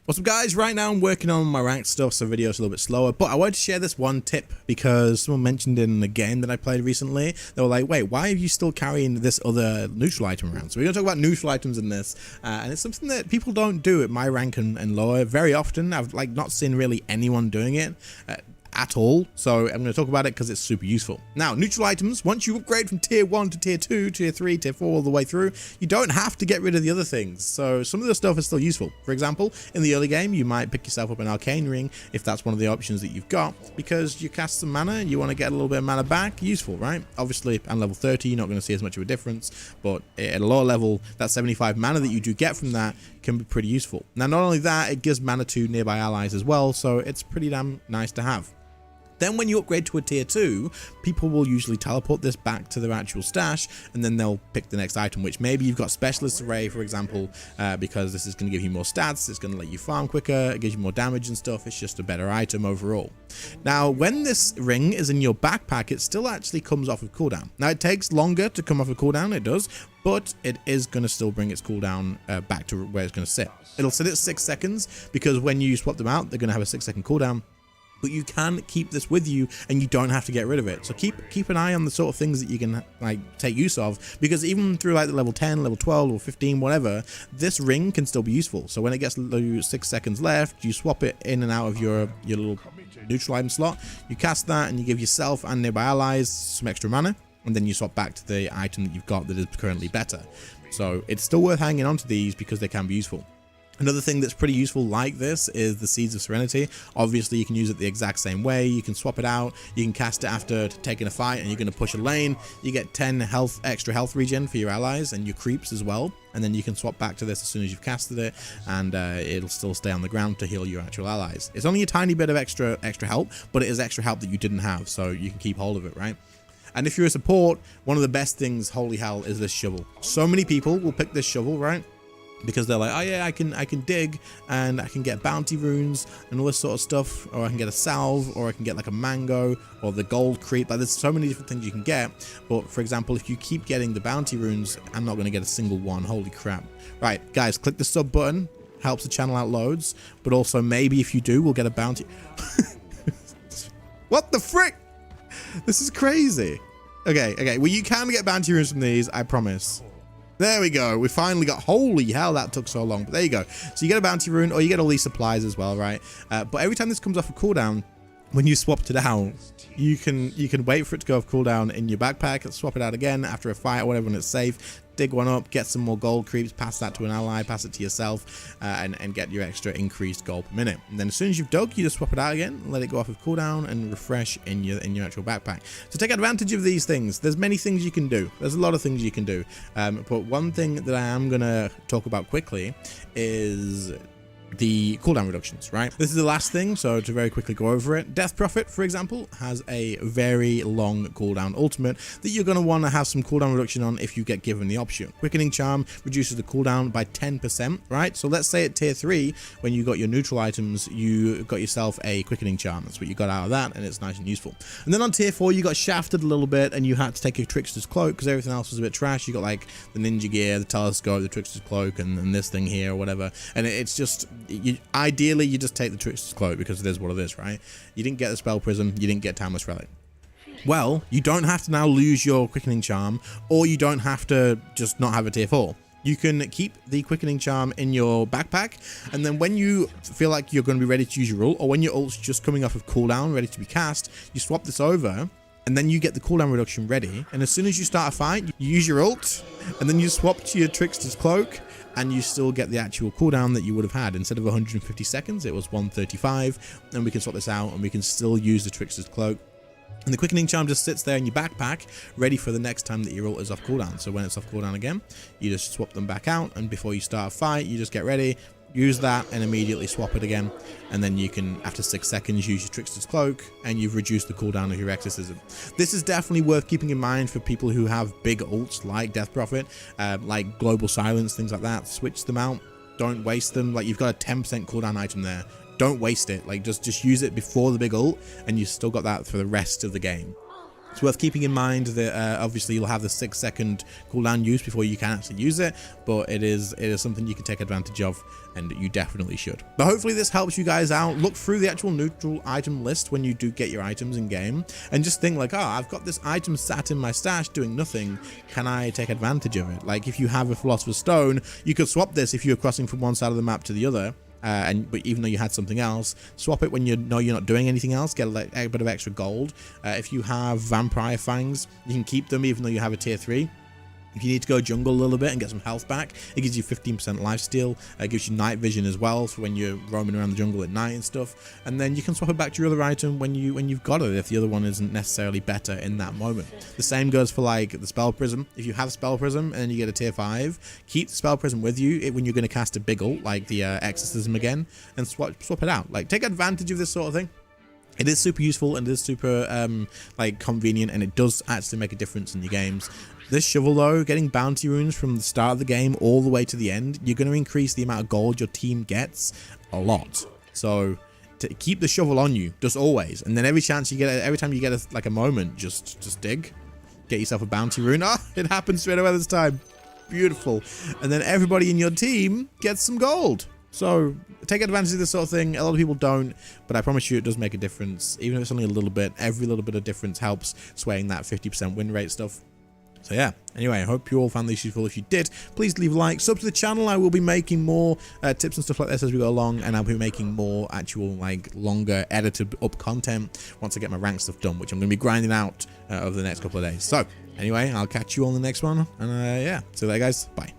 What's up guys, right now I'm working on my ranked stuff, so video's a little bit slower, but I wanted to share this one tip because someone mentioned in a game that I played recently. They were like, wait, why are you still carrying this other neutral item around? So we're going to talk about neutral items in this, and it's something that people don't do at my rank and lower very often. I've not seen really anyone doing it at all, so I'm going to talk about it because it's super useful. Now, neutral items, once you upgrade from tier 1 to tier 2, tier 3, tier 4 all the way through, you don't have to get rid of the other things, so some of the stuff is still useful. For example, in the early game you might pick yourself up an arcane ring if that's one of the options that you've got, because you cast some mana and you want to get a little bit of mana back. Useful, right? Obviously on level 30 you're not going to see as much of a difference, but at a lower level that 75 mana that you do get from that can be pretty useful. Now, not only that, it gives mana to nearby allies as well, so it's pretty damn nice to have. Then when you upgrade to a tier 2, people will usually teleport this back to their actual stash, and then they'll pick the next item, which maybe you've got Specialist Array, for example, because this is going to give you more stats, it's going to let you farm quicker, it gives you more damage and stuff. It's just a better item overall. Now, when this ring is in your backpack, it still actually comes off of cooldown. Now, it takes longer to come off of cooldown, it does, but it is going to still bring its cooldown back to where it's going to sit. It'll sit at 6 seconds, because when you swap them out, they're going to have a 6-second cooldown. But you can keep this with you and you don't have to get rid of it. So keep an eye on the sort of things that you can take use of, because even through the level 10, level 12 or 15, whatever, this ring can still be useful. So when it gets 6 seconds left, you swap it in and out of your little neutral item slot, you cast that and you give yourself and nearby allies some extra mana, and then you swap back to the item that you've got that is currently better. So it's still worth hanging on to these because they can be useful. Another thing that's pretty useful like this is the Seeds of Serenity. Obviously, you can use it the exact same way. You can swap it out. You can cast it after taking a fight and you're going to push a lane. You get 10 extra health regen for your allies and your creeps as well. And then you can swap back to this as soon as you've casted it, and it'll still stay on the ground to heal your actual allies. It's only a tiny bit of extra help, but it is extra help that you didn't have, so you can keep hold of it, right? And if you're a support, one of the best things, holy hell, is this shovel. So many people will pick this shovel, right? Because they're like, oh yeah, I can dig and I can get bounty runes and all this sort of stuff, or I can get a salve, or I can get like a mango or the gold creep. Like, there's so many different things you can get. But for example, if you keep getting the bounty runes, I'm not going to get a single one. Holy crap. Right, guys, click the sub button. Helps the channel out loads. But also, maybe if you do, we'll get a bounty. What the frick? This is crazy. Okay, well, you can get bounty runes from these, I promise. There we go. We finally got, holy hell, that took so long. But there you go. So you get a bounty rune, or you get all these supplies as well, right? But every time this comes off a cooldown, when you swapped it out, you can wait for it to go off cooldown in your backpack, swap it out again after a fight or whatever when it's safe, dig one up, get some more gold creeps, pass that to an ally, pass it to yourself, and get your extra increased gold per minute. And then as soon as you've dug, you just swap it out again, let it go off of cooldown and refresh in your actual backpack. So take advantage of these things. There's many things you can do. There's a lot of things you can do. But one thing that I am gonna talk about quickly is the cooldown reductions, right? This is the last thing, so to very quickly go over it. Death Prophet, for example, has a very long cooldown ultimate that you're going to want to have some cooldown reduction on if you get given the option. Quickening Charm reduces the cooldown by 10%, right? So let's say at tier 3, when you got your neutral items, you got yourself a Quickening Charm. That's what you got out of that, and it's nice and useful. And then on tier 4, you got shafted a little bit, and you had to take a Trickster's Cloak because everything else was a bit trash. You got like the Ninja Gear, the Telescope, the Trickster's Cloak, and this thing here or whatever. And it's just, ideally you just take the Trickster's Cloak because it is what it is, right? You didn't get the Spell Prism, you didn't get Timeless Relic. Well, you don't have to now lose your Quickening Charm, or you don't have to just not have a tier 4. You can keep the Quickening Charm in your backpack, and then when you feel like you're going to be ready to use your ult, or when your ult's just coming off of cooldown, ready to be cast, you swap this over, and then you get the cooldown reduction ready, and as soon as you start a fight, you use your ult, and then you swap to your Trickster's Cloak, and you still get the actual cooldown that you would have had. Instead of 150 seconds, it was 135, and we can sort this out, and we can still use the Trickster's Cloak. And the Quickening Charm just sits there in your backpack, ready for the next time that your ult is off cooldown. So when it's off cooldown again, you just swap them back out, and before you start a fight, you just get ready, use that, and immediately swap it again. And then you can, after 6 seconds, use your Trickster's Cloak, and you've reduced the cooldown of your Exorcism. This is definitely worth keeping in mind for people who have big ults like Death Prophet, like Global Silence, things like that. Switch them out. Don't waste them. Like, you've got a 10% cooldown item there. Don't waste it. Like, just use it before the big ult, and you've still got that for the rest of the game. It's worth keeping in mind that obviously you'll have the 6-second cooldown use before you can actually use it, but it is something you can take advantage of, and you definitely should. But hopefully this helps you guys out. Look through the actual neutral item list when you do get your items in game, and just think like, oh, I've got this item sat in my stash doing nothing. Can I take advantage of it? Like if you have a Philosopher's Stone, you could swap this if you're crossing from one side of the map to the other. But even though you had something else, swap it when you know you're not doing anything else, get a bit of extra gold. If you have Vampire Fangs, you can keep them even though you have a tier 3. If you need to go jungle a little bit and get some health back, it gives you 15% lifesteal. It gives you night vision as well for when you're roaming around the jungle at night and stuff. And then you can swap it back to your other item when you've got it, if the other one isn't necessarily better in that moment. The same goes for like the Spell Prism. If you have Spell Prism and then you get a tier 5, keep the Spell Prism with you when you're going to cast a big ult, like the Exorcism again, and swap it out. Like take advantage of this sort of thing. It is super useful and it is super like convenient, and it does actually make a difference in your games. This shovel though, getting bounty runes from the start of the game all the way to the end, you're going to increase the amount of gold your team gets a lot. So to keep the shovel on you, just always, and then every time you get like a moment, just dig, get yourself a bounty rune. Ah, it happens straight away this time. Beautiful. And then everybody in your team gets some gold. So take advantage of this sort of thing. A lot of people don't, but I promise you it does make a difference. Even if it's only a little bit, every little bit of difference helps swaying that 50% win rate stuff. So yeah, anyway, I hope you all found this useful. If you did, please leave a like, sub to the channel. I will be making more tips and stuff like this as we go along, and I'll be making more actual like longer edited up content once I get my rank stuff done, which I'm going to be grinding out over the next couple of days. So anyway, I'll catch you on the next one, and yeah, see you later guys, bye.